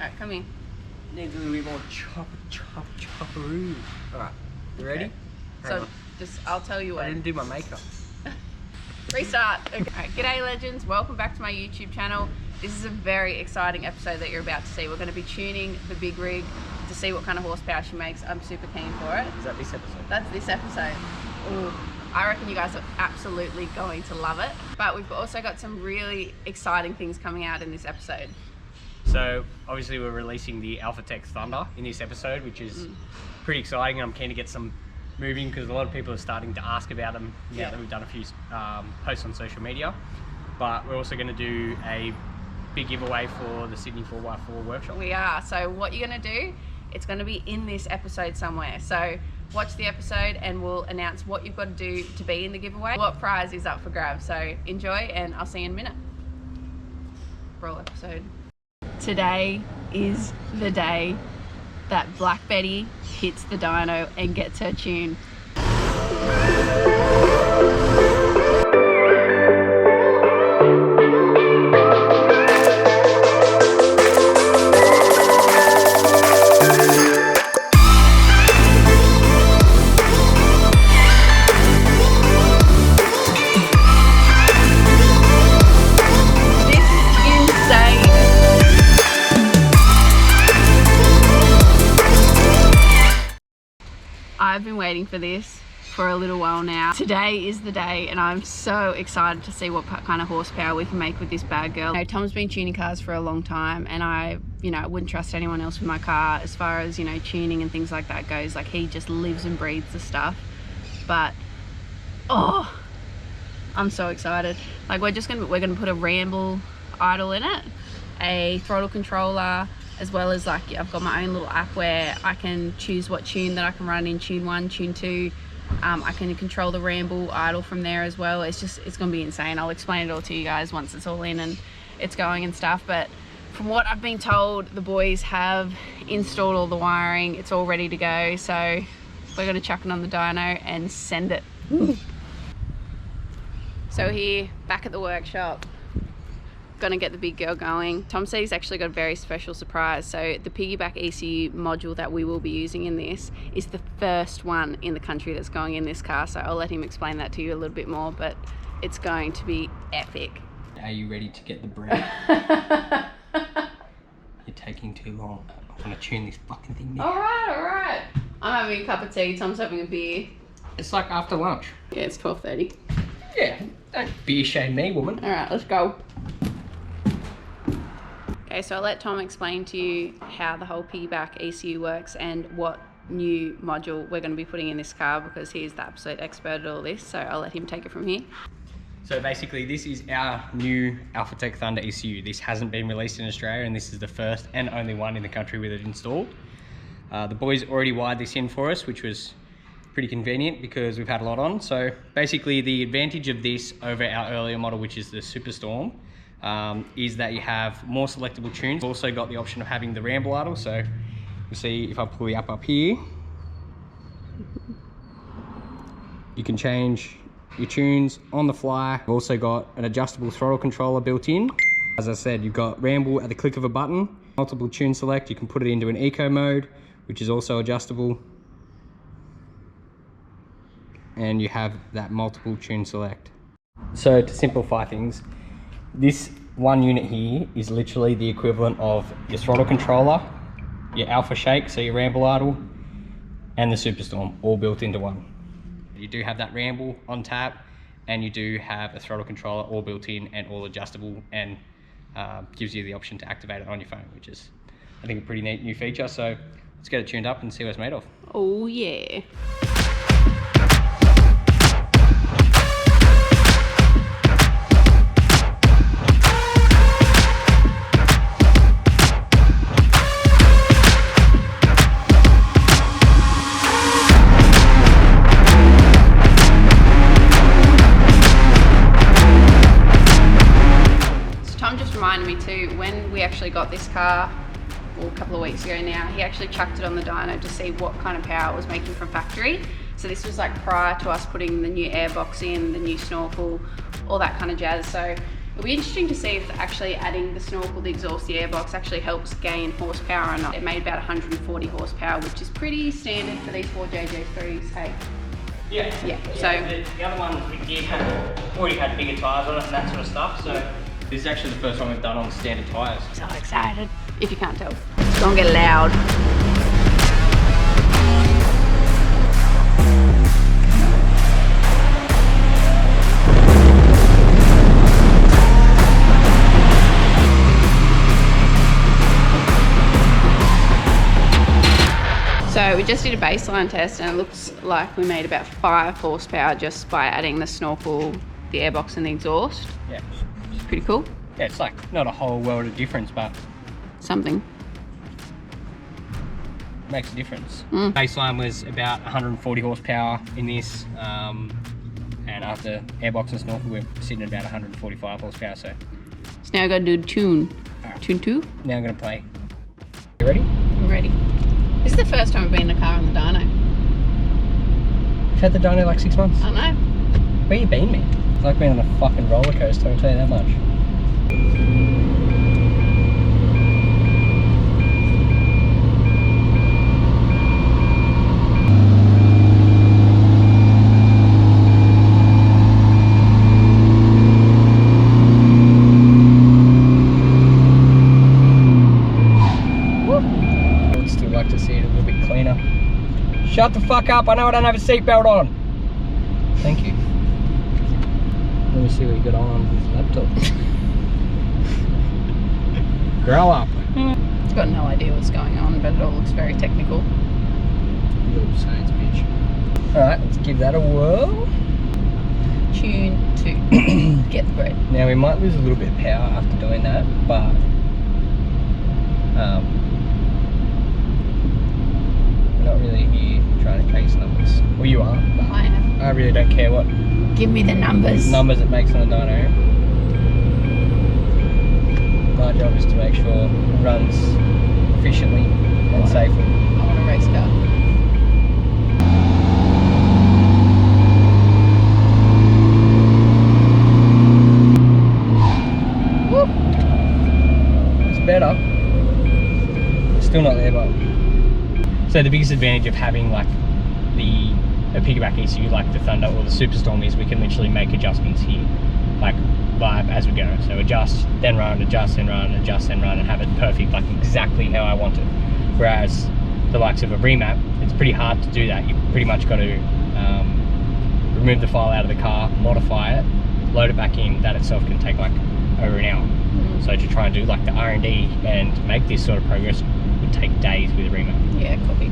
Alright, come in. Needs a little bit more chopperoo. Alright, you ready? So, I'll tell you what. I didn't do my makeup. Restart. Okay. Alright, g'day legends, welcome back to my YouTube channel. This is a very exciting episode that you're about to see. We're going to be tuning the big rig to see what kind of horsepower she makes. I'm super keen for it. Is that this episode? That's this episode. Ooh, I reckon you guys are absolutely going to love it. But we've also got some really exciting things coming out in this episode. So obviously we're releasing the Alphatech Thunder in this episode, which is pretty exciting. I'm keen to get some moving because a lot of people are starting to ask about them now that we've done a few posts on social media. But we're also going to do a big giveaway for the Sydney 4x4 workshop. We are. So what you're going to do, it's going to be in this episode somewhere. So watch the episode and we'll announce what you've got to do to be in the giveaway. What prize is up for grabs. So enjoy and I'll see you in a minute. Roll episode. Today is the day that Black Betty hits the dyno and gets her tune. I've been waiting for this for a little while now. Today is the day and I'm so excited to see what kind of horsepower we can make with this bad girl. You know, Tom's been tuning cars for a long time and I wouldn't trust anyone else with my car as far as, tuning and things like that goes. Like, he just lives and breathes the stuff. But, oh, I'm so excited. Like, we're gonna put a ramble idle in it, a throttle controller, as well as, like, I've got my own little app where I can choose what tune that I can run in, tune 1, tune 2. I can control the ramble idle from there as well. It's gonna be insane. I'll explain it all to you guys once it's all in and it's going and stuff. But from what I've been told, the boys have installed all the wiring. It's all ready to go. So we're gonna chuck it on the dyno and send it. So here, back at the workshop, gonna get the big girl going. Tom said he's actually got a very special surprise. So the piggyback ECU module that we will be using in this is the first one in the country that's going in this car. So I'll let him explain that to you a little bit more, but it's going to be epic. Are you ready to get the bread? You're taking too long. I want to tune this fucking thing now. Alright. I'm having a cup of tea, Tom's having a beer. It's like after lunch. Yeah, it's 12:30. Yeah, don't beer shame me, woman. Alright, let's go. Okay, so I'll let Tom explain to you how the whole piggyback ECU works and what new module we're going to be putting in this car, because he's the absolute expert at all this, so I'll let him take it from here. So basically this is our new Alphatech Thunder ECU. This hasn't been released in Australia and this is the first and only one in the country with it installed. The boys already wired this in for us, which was pretty convenient because we've had a lot on. So basically the advantage of this over our earlier model, which is the Superstorm, is that you have more selectable tunes. We've also got the option of having the ramble idle. So you see if I pull the up here, you can change your tunes on the fly. We've also got an adjustable throttle controller built in. As I said, you've got ramble at the click of a button, multiple tune select. You can put it into an eco mode, which is also adjustable. And you have that multiple tune select. So to simplify things, this one unit here is literally the equivalent of your throttle controller, your alpha shake, so your ramble idle, and the Superstorm, all built into one. You do have that ramble on tap, and you do have a throttle controller all built in and all adjustable, and gives you the option to activate it on your phone, which is, I think, a pretty neat new feature. So let's get it tuned up and see what it's made of. Oh yeah. Me too, when we actually got this car, well, a couple of weeks ago now, he actually chucked it on the dyno to see what kind of power it was making from factory. So this was like prior to us putting the new airbox in, the new snorkel, all that kind of jazz. So It'll be interesting to see if actually adding the snorkel, the exhaust, the airbox actually helps gain horsepower or not. It made about 140 horsepower, which is pretty standard for these 4JJ3s, hey? Yeah. So the other ones we did already had bigger tyres on it and that sort of stuff, so this is actually the first one we've done on standard tyres. So excited, if you can't tell. It's gonna get loud. So we just did a baseline test and it looks like we made about 5 horsepower just by adding the snorkel, the airbox and the exhaust. Yeah. Which is pretty cool. Yeah, it's like not a whole world of difference, but something. Makes a difference. Baseline was about 140 horsepower in this, and after airbox and snorkel we're sitting at about 145 horsepower. So now I gotta do tune. Right. Tune 2? Now I'm gonna play. You ready? I'm ready. This is the first time I've been in a car on the dyno. You've had the dyno like 6 months? I know. Where you been, man? It's like being on a fucking roller coaster, I'll tell you that much. Shut the fuck up, I know I don't have a seatbelt on. Thank you. Let me see what you got on his laptop. Grow up. It's got no idea what's going on, but it all looks very technical. Little science bitch. Alright, let's give that a whirl. Tune 2. Get the bread. Now we might lose a little bit of power after doing that, but we're not really here trying to chase numbers. Well, you are. But I am. I really don't care what Give me the numbers. Numbers it makes on a dyno. My job is to make sure it runs efficiently and safely. I want a race car. Woo. It's better. It's still not there, but. So the biggest advantage of having like a piggyback ECU like the Thunder or the Superstorm is we can literally make adjustments here, like live as we go. So adjust, then run, adjust, then run, adjust, then run, and have it perfect, like exactly how I want it. Whereas the likes of a Remap, it's pretty hard to do that. You pretty much got to remove the file out of the car, modify it, load it back in. That itself can take like over an hour. So to try and do like the R&D and make this sort of progress would take days with a Remap. Yeah, copy.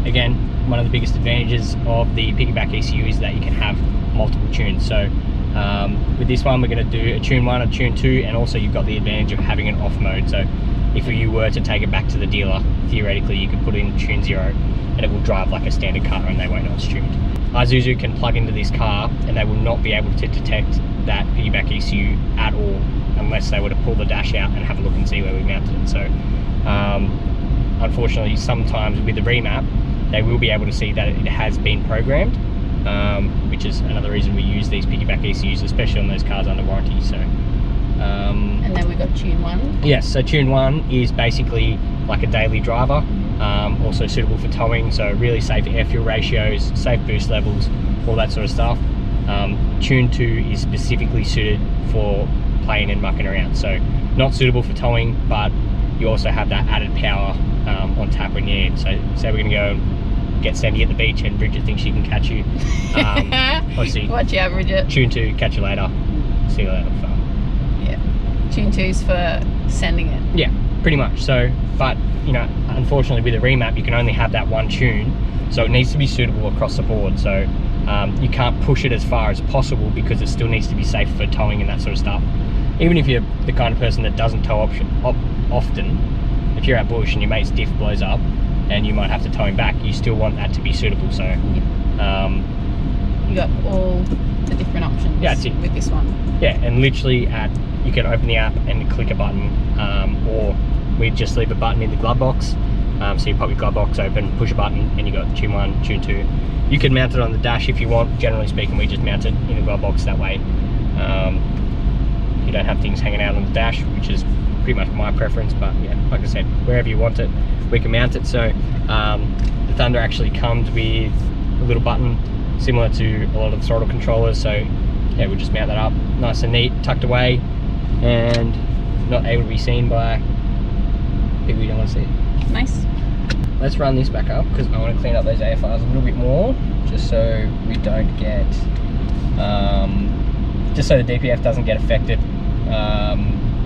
Again, one of the biggest advantages of the piggyback ECU is that you can have multiple tunes. So with this one, we're going to do a tune 1, a tune 2, and also you've got the advantage of having an off mode. So if you were to take it back to the dealer, theoretically you could put in tune 0 and it will drive like a standard car and they won't know it's tuned. Isuzu can plug into this car and they will not be able to detect that piggyback ECU at all unless they were to pull the dash out and have a look and see where we mounted it. So unfortunately, sometimes with the Remap, they will be able to see that it has been programmed, which is another reason we use these piggyback ECUs, especially on those cars under warranty. So, and then we got tune 1. Yes, so tune 1 is basically like a daily driver, also suitable for towing, so really safe air fuel ratios, safe boost levels, all that sort of stuff. Tune 2 is specifically suited for playing and mucking around, so not suitable for towing, but you also have that added power on tap when you need. So say we're going to go get Sendy at the beach and Bridget thinks she can catch you. Obviously, watch out, Bridget. Tune 2, catch you later. See you later. Yeah. Tune 2's for sending it. Yeah, pretty much. So, but you know, unfortunately with a Remap, you can only have that one tune, so it needs to be suitable across the board. So you can't push it as far as possible because it still needs to be safe for towing and that sort of stuff. Even if you're the kind of person that doesn't tow often, if you're out bush and your mate's diff blows up and you might have to tow him back, you still want that to be suitable. So you got all the different options with this one. Yeah, and literally you can open the app and click a button, or we just leave a button in the glove box. So you pop your glove box open, push a button, and you got tune 1, tune 2. You can mount it on the dash if you want. Generally speaking, we just mount it in the glove box that way. You don't have things hanging out on the dash, which is pretty much my preference. But yeah, like I said, wherever you want it, we can mount it. So the Thunder actually comes with a little button similar to a lot of the throttle controllers. So yeah, we'll just mount that up nice and neat, tucked away, and not able to be seen by people you don't want to see it. Nice. Let's run this back up because I want to clean up those AFRs a little bit more, just so we don't get, just so the DPF doesn't get affected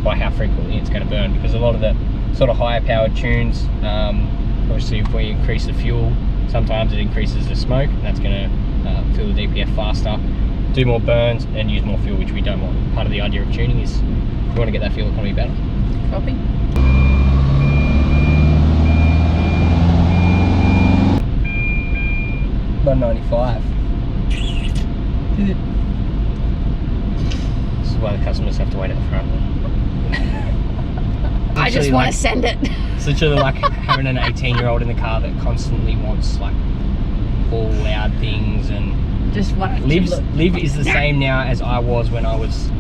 by how frequently it's going to burn. Because a lot of the sort of higher powered tunes, obviously if we increase the fuel, sometimes it increases the smoke, and that's going to fill the DPF faster, do more burns, and use more fuel, which we don't want. Part of the idea of tuning is we want to get that fuel economy better. Copy. $195. This is why the customers have to wait at the front. I just want to send it. It's literally like having an 18-year-old in the car that constantly wants like all loud things, and just want Liv is the same now as I was when I was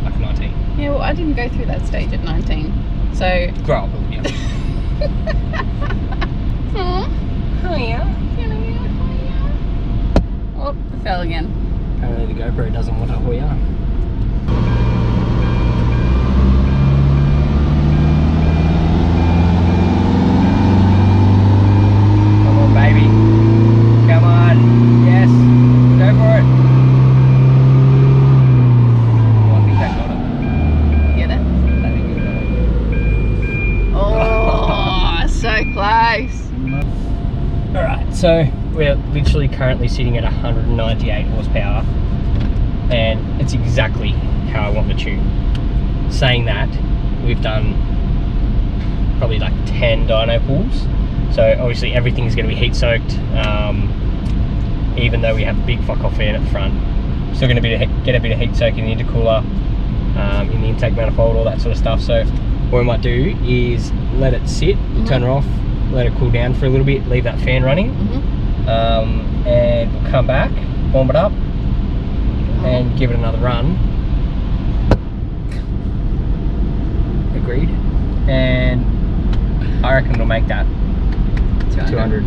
like 19. Yeah, well, I didn't go through that stage at 19, so grow up, yeah. Oh yeah. Oh, I fell again. Apparently the GoPro doesn't want a Hoya. Come on, baby. Come on. Yes. Go for it. Oh, I think that got it. You get it? I think you got it. Oh, so close. Alright, so we're literally currently sitting at 198 horsepower, and it's exactly how I want the tune. Saying that, we've done probably like 10 dyno pulls, so obviously everything's going to be heat soaked, even though we have a big fuck off fan at the front. Still going to get a bit of heat soak in the intercooler, in the intake manifold, all that sort of stuff. So what we might do is let it sit, turn it off, let it cool down for a little bit, leave that fan running, and we'll come back, warm it up, and give it another run. Agreed. And I reckon it'll make that 200.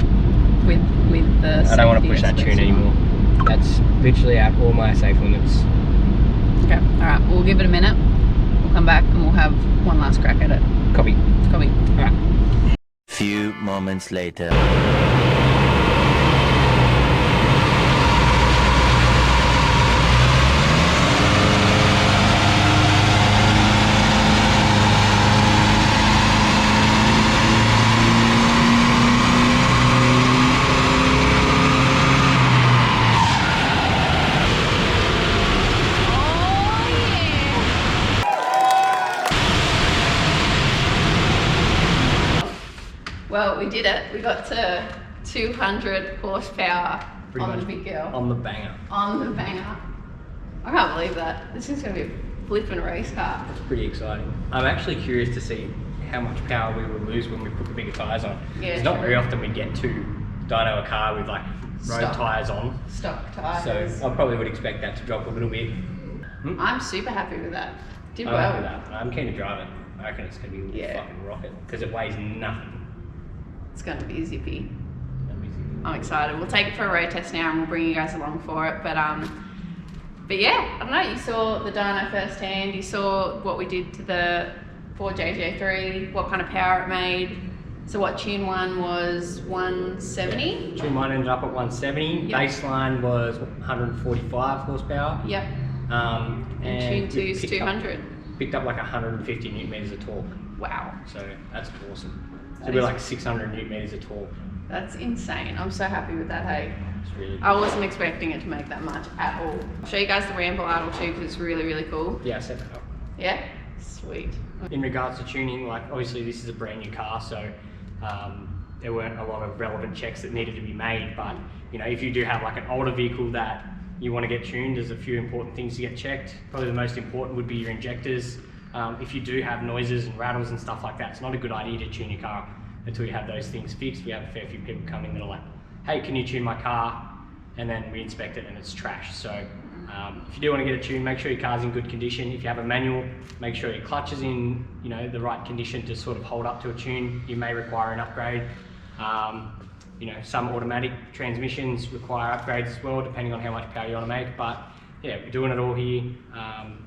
With the I don't want to push that tune anymore. That's literally at all my safe limits. Okay, alright, we'll give it a minute, we'll come back and we'll have one last crack at it. Copy. Copy. Alright. Few moments later. Well, we did it. We got to 200 horsepower Pretty on much the big girl. On the banger. On the banger. I can't believe that. This is going to be a flipping race car. It's pretty exciting. I'm actually curious to see how much power we will lose when we put the bigger tyres on. Yeah, it's not true. very often we get to dyno a car with like road Stock. tyres on. Stock tyres. So I probably would expect that to drop a little bit. I'm super happy with that. Did I'm well. happy with that. I'm keen to drive it. I reckon it's going to be a fucking rocket because it weighs nothing. It's going to be zippy. That'd be zippy. I'm excited. We'll take it for a road test now and we'll bring you guys along for it. But yeah, I don't know, you saw the dyno firsthand, you saw what we did to the Ford JJ3, what kind of power it made. So what tune one was 170? Yeah. Tune one ended up at 170, Yep. Baseline was 145 horsepower. Yep. And tune two is 200. Picked up like 150 newton meters of torque. Wow. So that's awesome. So That we're is- like 600 newton meters of torque. That's insane. I'm so happy with that, hey. It's really good. I wasn't expecting it to make that much at all. I'll show you guys the ramble idle too because it's really, really cool. Yeah, I set that up. Yeah? Sweet. In regards to tuning, like obviously this is a brand new car, so there weren't a lot of relevant checks that needed to be made. But you know, if you do have like an older vehicle that you want to get tuned, there's a few important things to get checked. Probably the most important would be your injectors. If you do have noises and rattles and stuff like that, it's not a good idea to tune your car until you have those things fixed. We have a fair few people come in that are like, hey, can you tune my car? And then we inspect it and it's trash. So If you do want to get a tune, make sure your car's in good condition. If you have a manual, make sure your clutch is in, you know, the right condition to sort of hold up to a tune. You may require an upgrade. You know, some automatic transmissions require upgrades as well, depending on how much power you want to make. But yeah, we're doing it all here.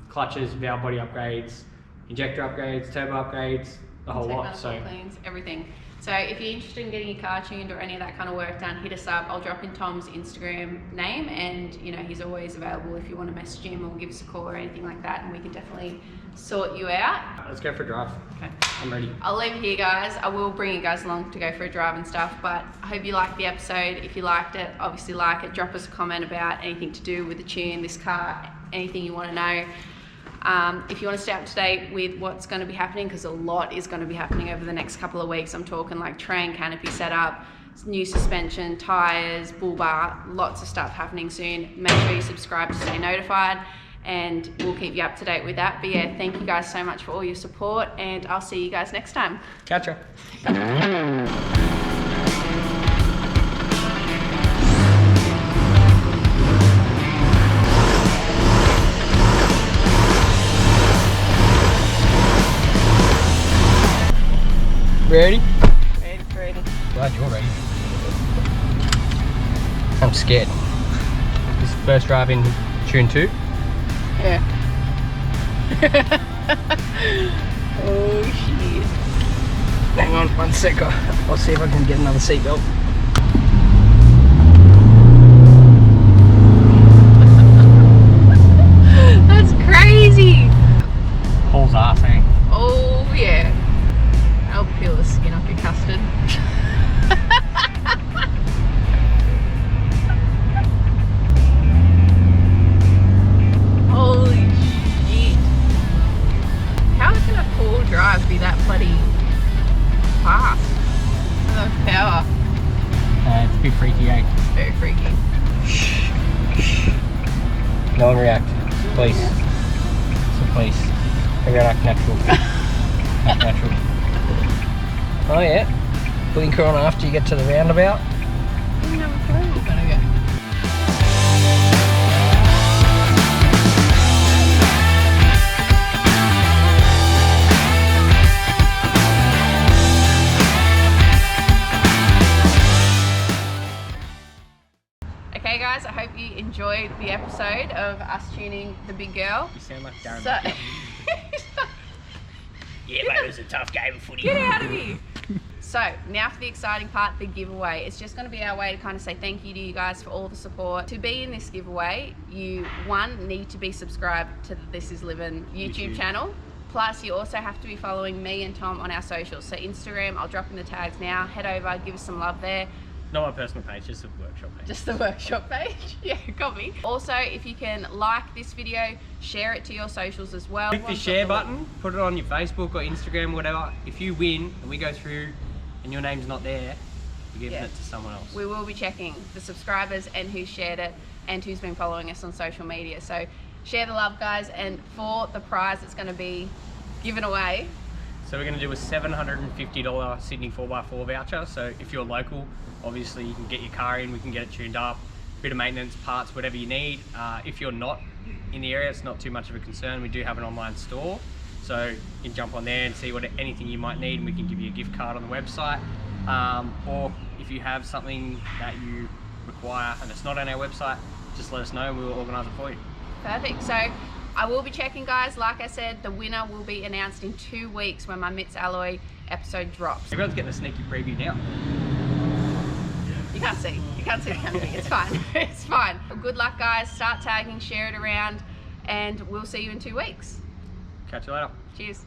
Clutches, valve body upgrades, injector upgrades, turbo upgrades, the whole lot. So cleans, everything. So if you're interested in getting your car tuned or any of that kind of work done, hit us up. I'll drop in Tom's Instagram name, and you know, he's always available if you want to message him or give us a call or anything like that, and we can definitely sort you out. Let's go for a drive. Okay. I'm ready. I'll leave it here, guys. I will bring you guys along to go for a drive and stuff, but I hope you liked the episode. If you liked it, obviously like it. Drop us a comment about anything to do with the tune, this car, anything you want to know. If you want to stay up to date with what's going to be happening, because a lot is going to be happening over the next couple of weeks. I'm talking like train canopy setup, new suspension, tyres, bull bar, lots of stuff happening soon. Make sure you subscribe to stay notified, and we'll keep you up to date with that. But yeah, thank you guys so much for all your support, and I'll see you guys next time. Catch ya. Ready? Ready. Glad you're ready. I'm scared. This is first drive in tune 2. Yeah. Oh shit. Hang on 1 sec. I'll see if I can get another seatbelt. That's crazy. Pulls ass, eh? Oh yeah. I'll peel the skin off your custard. Holy shit. How can a 4-wheel drive be that bloody fast? So much power. It's a bit freaky, eh? Very freaky. No one react. Please. So please. Everyone act natural. Act natural. Oh yeah, blinker on after you get to the roundabout. Okay guys, I hope you enjoyed the episode of us tuning the big girl. You sound like Darren. So yeah, mate, it was a tough game of footy. Get out of here. So now for the exciting part, the giveaway. It's just going to be our way to kind of say thank you to you guys for all the support. To be in this giveaway, you need to be subscribed to the This Is LIV'N YouTube channel. Plus you also have to be following me and Tom on our socials. So Instagram, I'll drop in the tags now. Head over, give us some love there. Not my personal page, just the workshop page. Just the workshop page? Yeah, got me. Also, if you can like this video, share it to your socials as well. Click the share button, put it on your Facebook or Instagram, whatever. If you win and we go through and your name's not there, you're giving it to someone else. We will be checking the subscribers and who shared it and who's been following us on social media. So share the love, guys, and for the prize that's going to be given away. So we're going to do a $750 Sydney 4x4 voucher. So if you're local, obviously you can get your car in, we can get it tuned up, bit of maintenance, parts, whatever you need. If you're not in the area, it's not too much of a concern. We do have an online store, so you can jump on there and see anything you might need, and we can give you a gift card on the website. Or if you have something that you require and it's not on our website, just let us know and we will organise it for you. Perfect. So I will be checking, guys. Like I said, the winner will be announced in 2 weeks when my Mitts Alloy episode drops. Everyone's getting a sneaky preview now. You can't see the canopy. It's fine. It's fine. Good luck, guys. Start tagging, share it around, and we'll see you in 2 weeks. Catch you later. Cheers.